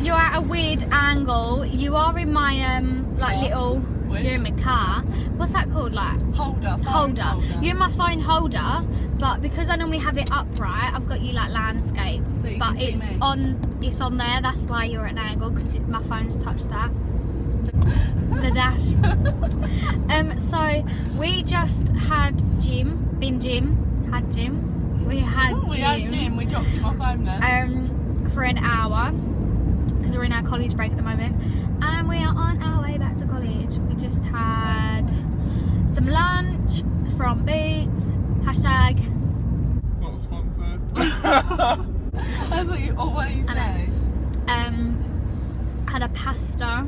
you're at a weird angle. You are in my like little. Weird. You're in my car. What's that called? Like Holder. You're in my phone holder, but because I normally have it upright, I've got you like landscape. So you but can see me. It's on there. That's why you're at an angle because my phone's touched that. The dash. So we just had gym. Had gym. We had gym. We dropped him off home then. For an hour because we're in our college break at the moment, and we are on our way back to college. We just had some lunch from Boots. Hashtag Not sponsored. That's what you always say. Had a pasta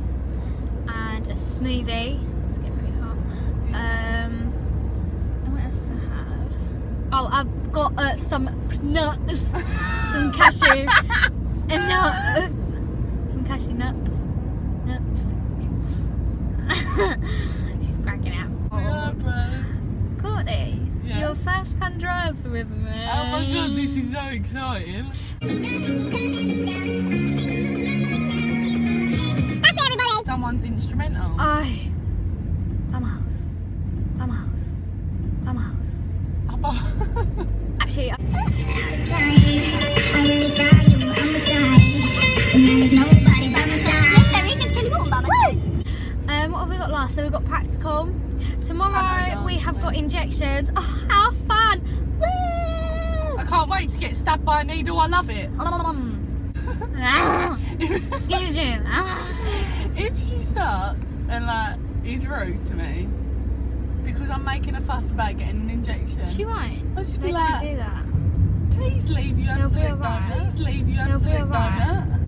and a smoothie. It's getting really hot. And what else did I have? Oh, I've got some nuts, some cashew, and some cashew nuts. She's cracking out. Yeah, bros. Courtney, Yeah. your first can drive with me. Oh my god, this is so exciting. That's it, everybody. Someone's instrumental. Farmhouse. Actually, what have we got last? So we've got practical. Tomorrow we have got injections. Oh, how fun! Woo! I can't wait to get stabbed by a needle. I love it. Excuse you. If she starts and like is rude to me because I'm making a fuss about getting an injection, She won't. I'll just They be don't like, do that. please leave, you They'll be absolute alright. donut. Please leave, you They'll be absolute alright. donut.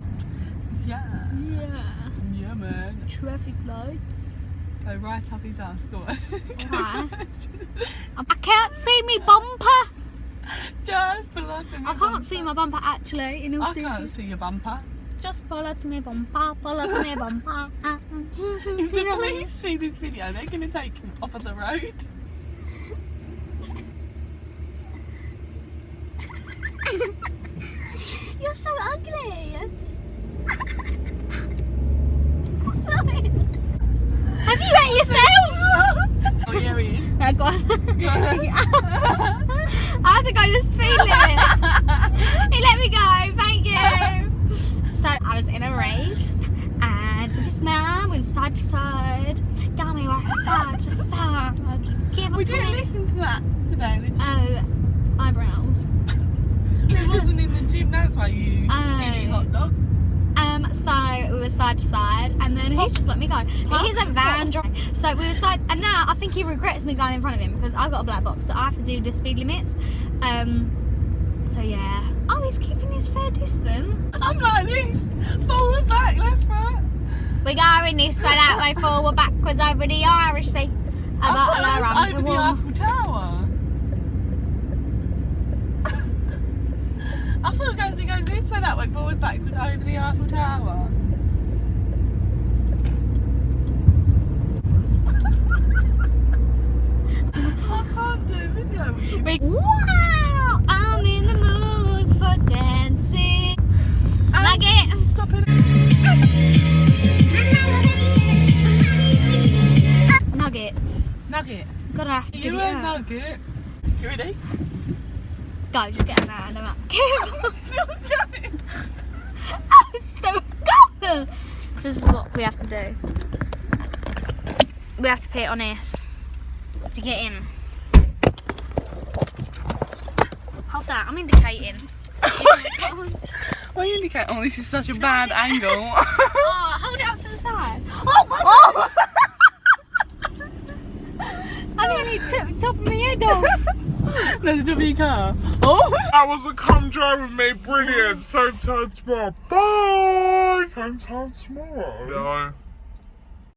Yeah. Yeah. Yeah, man. Traffic light. Go right up his ass. Go on. Why? I can't see me bumper. Just pull up to me. I can't see my bumper actually. In all I can't seriousness. see your bumper. Just pull up to me bumper. Pull up to me bumper. If the police see this video, they're going to take him off of the road. You're so ugly. Have you ate yourself? Oh, yeah, he is. No, go on. I have to go to the speed limit. He let me go, thank you. So I was in a race and this man went side to side, got me right side to side. I just give We it to didn't me. listen to that today, did you? Oh, eyebrows. It wasn't in the gym, that's why you silly hot dog. So we were side to side, and then he just let me go. He's a van driver, so we were side, and now I think he regrets me going in front of him because I've got a black box, so I have to do the speed limits. So yeah. Oh, he's keeping his fair distance. I'm like this, forward, back, left, right. We're going this way, that way, forward, backwards, over the Irish Sea. I thought it was over the Eiffel Tower. I thought it goes this way, that way, forwards, backwards, over the Eiffel Tower. I can't do a video with you. Wow! I'm in the mood for dancing. Nugget! Stop it. Nuggets. Nugget. Gotta have to get You it a out. nugget. You ready? Go, just get them out and them out. Okay. Oh, stop. Go! So this is what we have to do. We have to put it on this to get in. Hold that, I'm indicating. Why are you indicating? Oh, this is such a bad angle. Oh, hold it up to the side. Oh, my God! I nearly took the top of my head off. No, the top of your car. Oh! That was a come drive with me, brilliant. Same time tomorrow. Bye. Same time tomorrow. No.